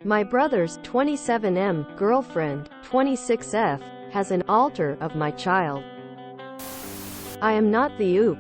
My brother's 27M girlfriend, 26F, has an altar of my child. I am not the oop.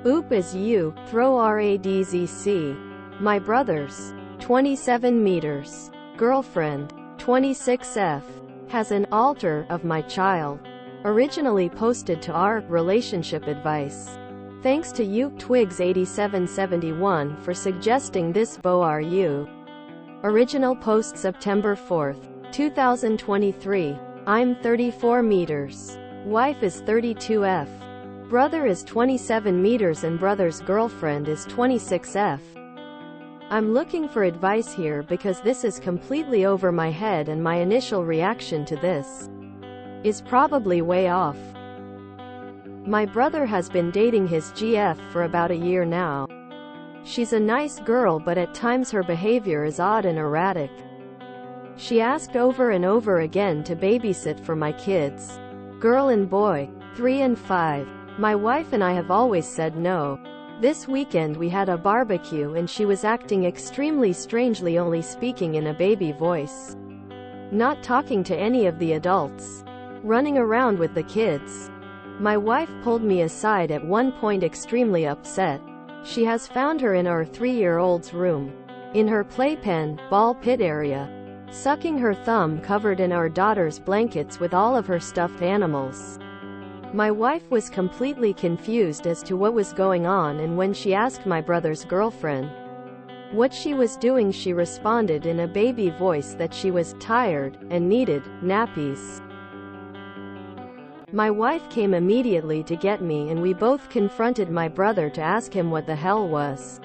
Oop is you, throw RADZC. My brother's 27 meters girlfriend, 26F, has an altar of my child. Originally posted to our relationship advice. Thanks to you, Twigs8771, for suggesting this BoRU. Original post September 4th, 2023. I'm 34 meters. Wife is 32F. Brother is 27 meters and brother's girlfriend is 26F. I'm looking for advice here because this is completely over my head and my initial reaction to this is probably way off. My brother has been dating his GF for about a year now. She's a nice girl, but at times her behavior is odd and erratic. She asked over and over again to babysit for my kids, girl and boy, 3 and 5. My wife and I have always said no. This weekend we had a barbecue and she was acting extremely strangely, only speaking in a baby voice. Not talking to any of the adults. Running around with the kids. My wife pulled me aside at one point, extremely upset. She has found her in our 3-year-old's room, in her playpen, ball pit area, sucking her thumb covered in our daughter's blankets with all of her stuffed animals. My wife was completely confused as to what was going on, and when she asked my brother's girlfriend what she was doing, she responded in a baby voice that she was tired and needed nappies. My wife came immediately to get me and we both confronted my brother to ask him what the hell was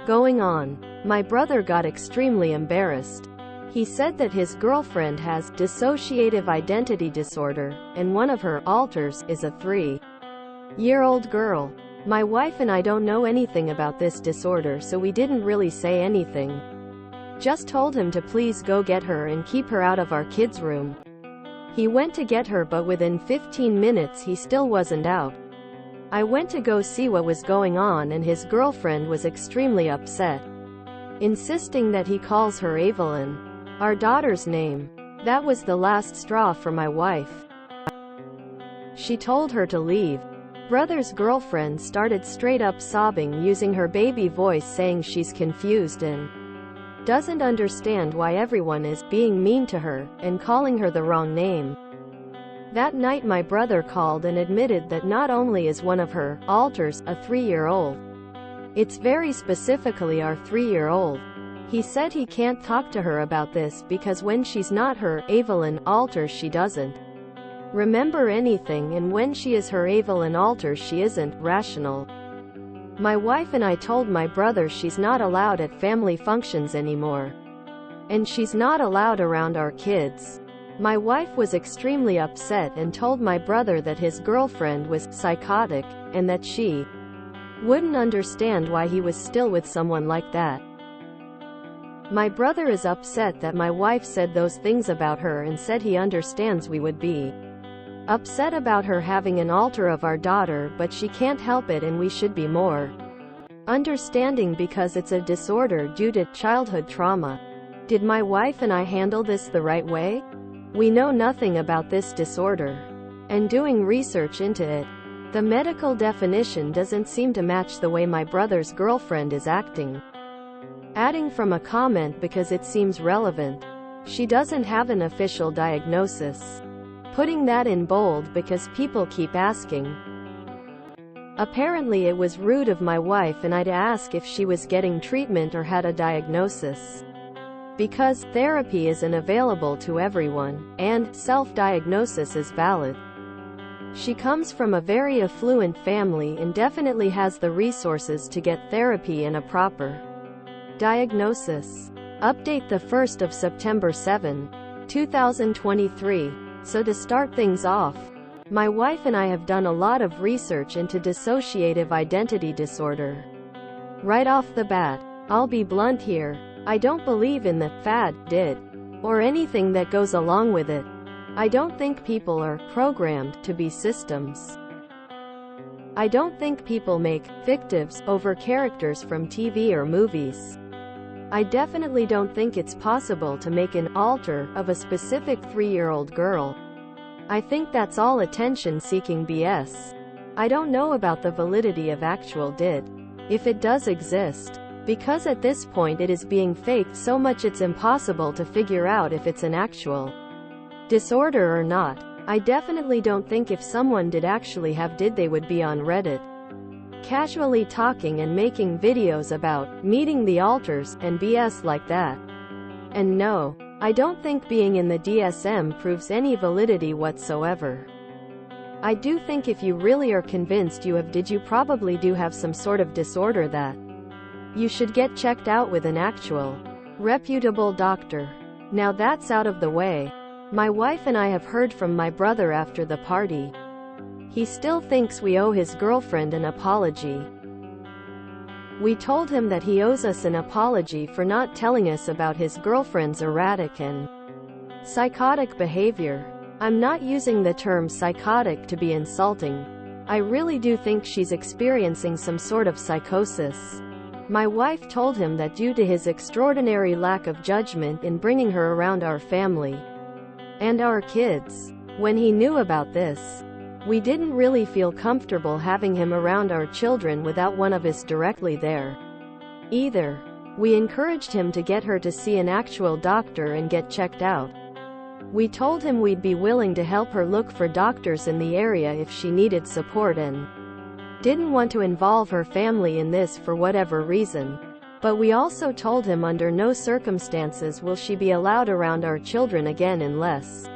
going on. My brother got extremely embarrassed. He said that his girlfriend has dissociative identity disorder, and one of her alters is a 3-year-old girl. My wife and I don't know anything about this disorder, so we didn't really say anything. Just told him to please go get her and keep her out of our kids' room. He went to get her, but within 15 minutes he still wasn't out. I went to go see what was going on and his girlfriend was extremely upset, insisting that he calls her Evelyn, our daughter's name. That was the last straw for my wife. She told her to leave. Brother's girlfriend started straight up sobbing, using her baby voice, saying she's confused and doesn't understand why everyone is being mean to her, and calling her the wrong name. That night my brother called and admitted that not only is one of her alters a 3-year-old, it's very specifically our 3-year-old. He said he can't talk to her about this because when she's not her Evelyn alter, she doesn't remember anything, and when she is her Evelyn alter, she isn't rational. My wife and I told my brother she's not allowed at family functions anymore. And she's not allowed around our kids. My wife was extremely upset and told my brother that his girlfriend was psychotic, and that she wouldn't understand why he was still with someone like that. My brother is upset that my wife said those things about her and said he understands we would be upset about her having an alter of our daughter, but she can't help it and we should be more understanding because it's a disorder due to childhood trauma. Did my wife and I handle this the right way? We know nothing about this disorder. And doing research into it, the medical definition doesn't seem to match the way my brother's girlfriend is acting. Adding from a comment because it seems relevant. She doesn't have an official diagnosis. Putting that in bold because people keep asking. Apparently it was rude of my wife and I to ask if she was getting treatment or had a diagnosis. Because therapy isn't available to everyone, and self-diagnosis is valid. She comes from a very affluent family and definitely has the resources to get therapy and a proper diagnosis. Update the 1st of September 7, 2023. So to start things off, my wife and I have done a lot of research into dissociative identity disorder. Right off the bat, I'll be blunt here. I don't believe in the fad, did, or anything that goes along with it. I don't think people are programmed to be systems. I don't think people make fictives over characters from TV or movies. I definitely don't think it's possible to make an alter of a specific 3-year-old girl. I think that's all attention-seeking BS. I don't know about the validity of actual did, if it does exist, because at this point it is being faked so much it's impossible to figure out if it's an actual disorder or not. I definitely don't think if someone did actually have did they would be on Reddit, casually talking and making videos about meeting the alters and BS like that. And no, I don't think being in the DSM proves any validity whatsoever. I do think if you really are convinced you have did, you probably do have some sort of disorder that you should get checked out with an actual, reputable doctor. Now that's out of the way. My wife and I have heard from my brother after the party. He still thinks we owe his girlfriend an apology. We told him that he owes us an apology for not telling us about his girlfriend's erratic and psychotic behavior. I'm not using the term psychotic to be insulting. I really do think she's experiencing some sort of psychosis. My wife told him that due to his extraordinary lack of judgment in bringing her around our family and our kids, when he knew about this, we didn't really feel comfortable having him around our children without one of us directly there either. We encouraged him to get her to see an actual doctor and get checked out. We told him we'd be willing to help her look for doctors in the area if she needed support and didn't want to involve her family in this for whatever reason. But we also told him under no circumstances will she be allowed around our children again unless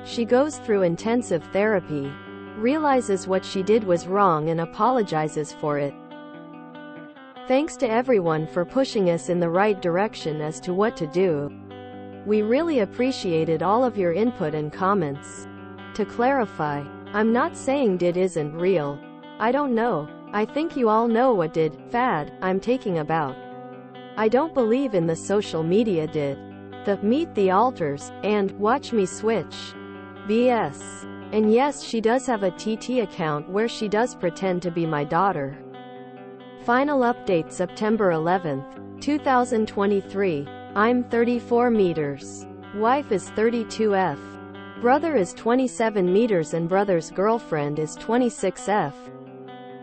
she goes through intensive therapy, realizes what she did was wrong and apologizes for it. Thanks to everyone for pushing us in the right direction as to what to do. We really appreciated all of your input and comments. To clarify, I'm not saying did isn't real. I don't know. I think you all know what did fad I'm taking about. I don't believe in the social media did, the meet the alters, and watch me switch BS. And yes, she does have a TT account where she does pretend to be my daughter. Final update September 11th, 2023. I'm 34 meters. Wife is 32F. Brother is 27 meters and brother's girlfriend is 26F.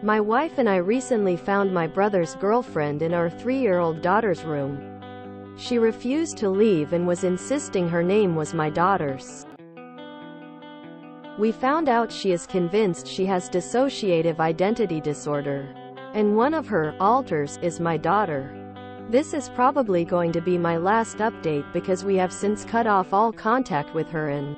My wife and I recently found my brother's girlfriend in our 3-year-old daughter's room. She refused to leave and was insisting her name was my daughter's. We found out she is convinced she has dissociative identity disorder, and one of her alters is my daughter. This is probably going to be my last update because we have since cut off all contact with her and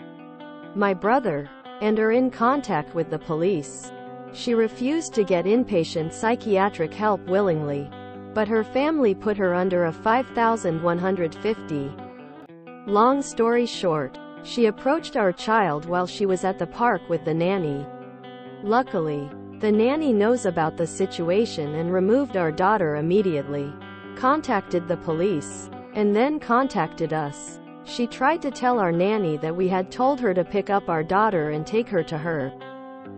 my brother, and are in contact with the police. She refused to get inpatient psychiatric help willingly, but her family put her under a $5,150. Long story short, she approached our child while she was at the park with the nanny. Luckily, the nanny knows about the situation and removed our daughter immediately, contacted the police, and then contacted us. She tried to tell our nanny that we had told her to pick up our daughter and take her to her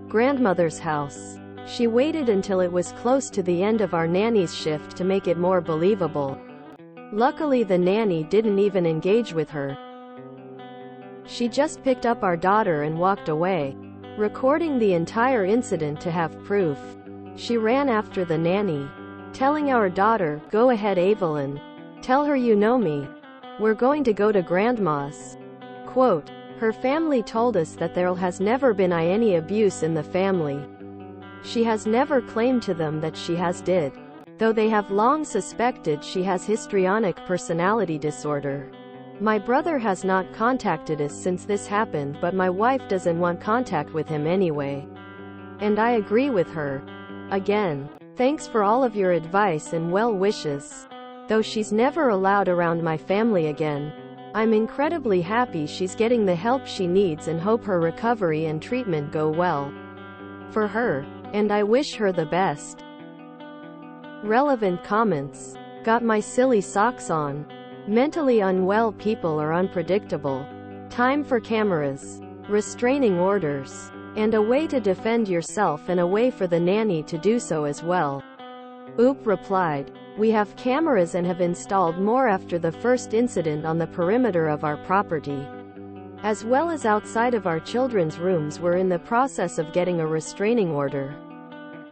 grandmother's house. She waited until it was close to the end of our nanny's shift to make it more believable. Luckily, the nanny didn't even engage with her. She just picked up our daughter and walked away, recording the entire incident to have proof. She ran after the nanny, telling our daughter, "Go ahead, Evelyn. Tell her you know me. We're going to go to grandma's." Quote, her family told us that there has never been any abuse in the family. She has never claimed to them that she has did, though they have long suspected she has histrionic personality disorder. My brother has not contacted us since this happened, but my wife doesn't want contact with him anyway. And I agree with her. Again, thanks for all of your advice and well wishes. Though she's never allowed around my family again, I'm incredibly happy she's getting the help she needs and hope her recovery and treatment go well for her, and I wish her the best. Relevant comments. Got my silly socks on. Mentally unwell people are unpredictable. Time for cameras, restraining orders, and a way to defend yourself and a way for the nanny to do so as well. Oop replied, We have cameras and have installed more after the first incident on the perimeter of our property. As well as outside of our children's rooms. We're in the process of getting a restraining order.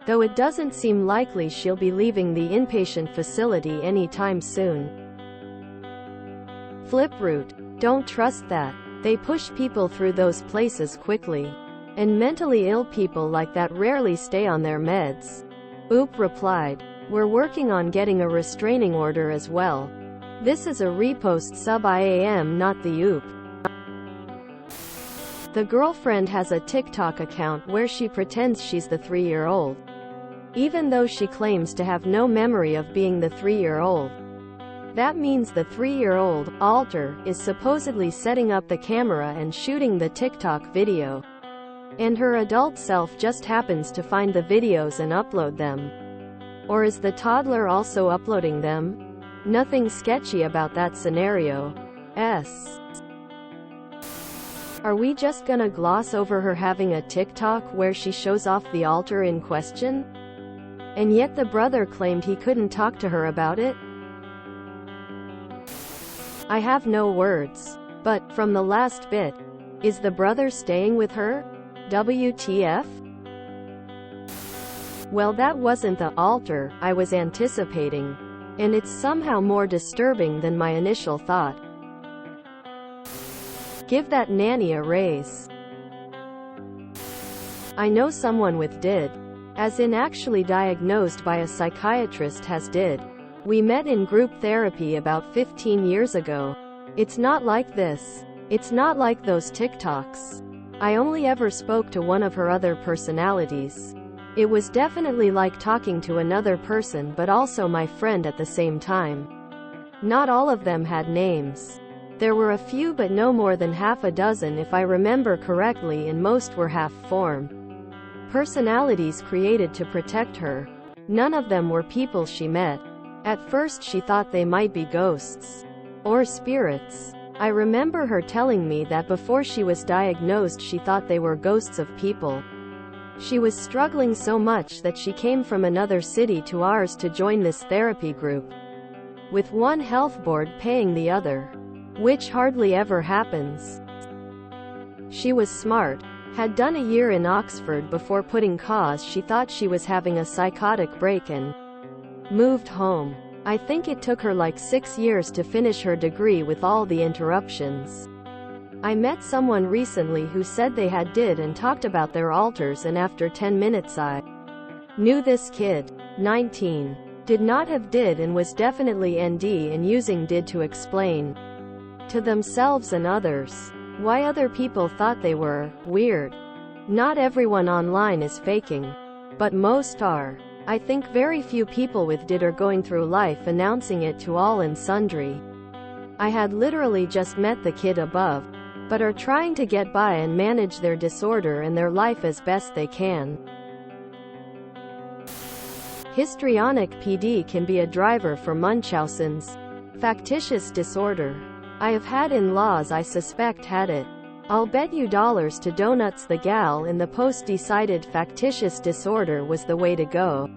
Though it doesn't seem likely she'll be leaving the inpatient facility anytime soon. Fliproot. Don't trust that. They push people through those places quickly. And mentally ill people like that rarely stay on their meds. Oop replied. We're working on getting a restraining order as well. This is a repost sub IAM, not the Oop. The girlfriend has a TikTok account where she pretends she's the 3-year-old. Even though she claims to have no memory of being the 3-year-old. That means the 3-year-old, Alter, is supposedly setting up the camera and shooting the TikTok video. And her adult self just happens to find the videos and upload them. Or is the toddler also uploading them? Nothing sketchy about that scenario. Are we just gonna gloss over her having a TikTok where she shows off the altar in question? And yet the brother claimed he couldn't talk to her about it? I have no words. But, from the last bit, is the brother staying with her? WTF? Well, that wasn't the altar I was anticipating. And it's somehow more disturbing than my initial thought. Give that nanny a raise. I know someone with DID. As in actually diagnosed by a psychiatrist has DID. We met in group therapy about 15 years ago. It's not like this. It's not like those TikToks. I only ever spoke to one of her other personalities. It was definitely like talking to another person but also my friend at the same time. Not all of them had names. There were a few but no more than half a dozen if I remember correctly, and most were half-formed. Personalities created to protect her. None of them were people she met. At first she thought they might be ghosts. Or spirits. I remember her telling me that before she was diagnosed she thought they were ghosts of people. She was struggling so much that she came from another city to ours to join this therapy group. With one health board paying the other. Which hardly ever happens. She was smart. Had done a year in Oxford before putting cause she thought she was having a psychotic break and moved home. I think it took her like 6 years to finish her degree with all the interruptions. I met someone recently who said they had DID and talked about their alters, and after 10 minutes I knew this kid, 19, did not have DID and was definitely ND and using DID to explain to themselves and others why other people thought they were weird. Not everyone online is faking, but most are. I think very few people with DID are going through life announcing it to all and sundry. I had literally just met the kid above, but are trying to get by and manage their disorder and their life as best they can. Histrionic PD can be a driver for Munchausen's factitious disorder. I have had in-laws I suspect had it. I'll bet you dollars to donuts the gal in the post decided factitious disorder was the way to go.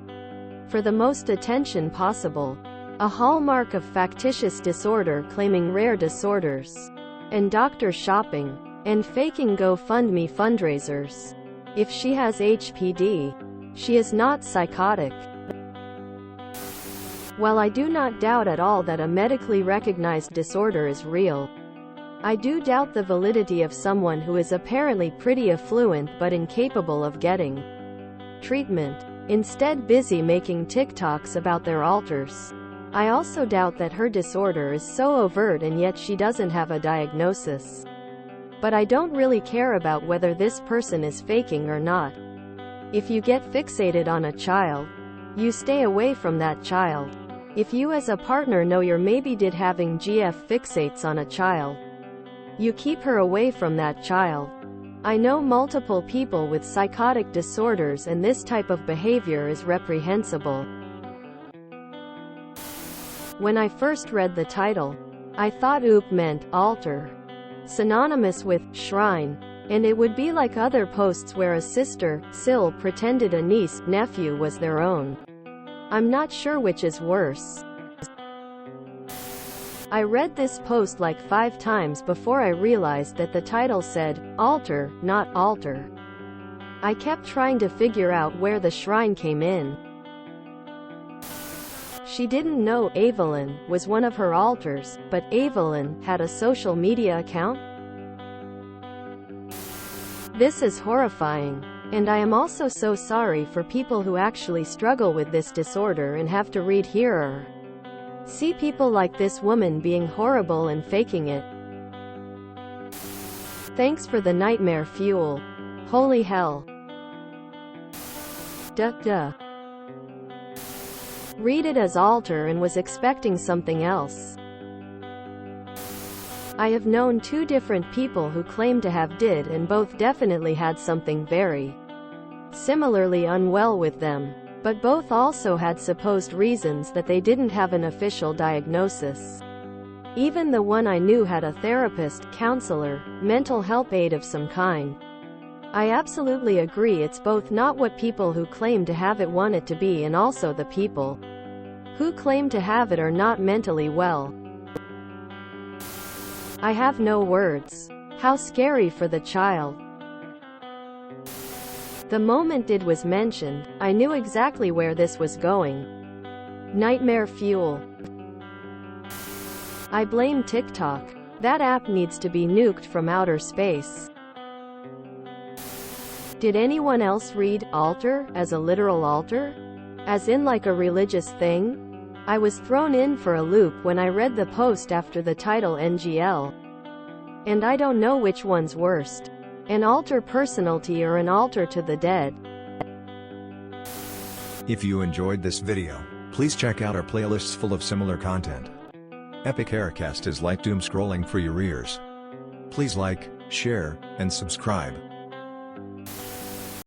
For the most attention possible. A hallmark of factitious disorder, claiming rare disorders. And doctor shopping. And faking GoFundMe fundraisers. If she has HPD, she is not psychotic. While I do not doubt at all that a medically recognized disorder is real, I do doubt the validity of someone who is apparently pretty affluent but incapable of getting treatment, instead busy making TikToks about their alters. I also doubt that her disorder is so overt and yet she doesn't have a diagnosis. But I don't really care about whether this person is faking or not. If you get fixated on a child, you stay away from that child. If you as a partner know you're maybe did having GF fixates on a child, you keep her away from that child. I know multiple people with psychotic disorders and this type of behavior is reprehensible. When I first read the title, I thought OOP meant altar, synonymous with shrine, and it would be like other posts where a sister, Sil, pretended a niece, nephew was their own. I'm not sure which is worse. I read this post like 5 times before I realized that the title said, altar, not altar. I kept trying to figure out where the shrine came in. She didn't know Evelyn was one of her altars, but Evelyn had a social media account? This is horrifying. And I am also so sorry for people who actually struggle with this disorder and have to read here or see people like this woman being horrible and faking it. Thanks for the nightmare fuel. Holy hell. Duh. Read it as altar and was expecting something else. I have known 2 different people who claim to have did, and both definitely had something very similarly unwell with them. But both also had supposed reasons that they didn't have an official diagnosis. Even the one I knew had a therapist, counselor, mental health aid of some kind. I absolutely agree it's both not what people who claim to have it want it to be, and also the people who claim to have it are not mentally well. I have no words. How scary for the child. The moment it was mentioned, I knew exactly where this was going. Nightmare fuel. I blame TikTok. That app needs to be nuked from outer space. Did anyone else read altar as a literal altar? As in like a religious thing? I was thrown in for a loop when I read the post after the title NGL. And I don't know which one's worst. An altar personality or an altar to the dead. If you enjoyed this video, please check out our playlists full of similar content. Epic Haircast is like doom scrolling for your ears. Please like, share, and subscribe.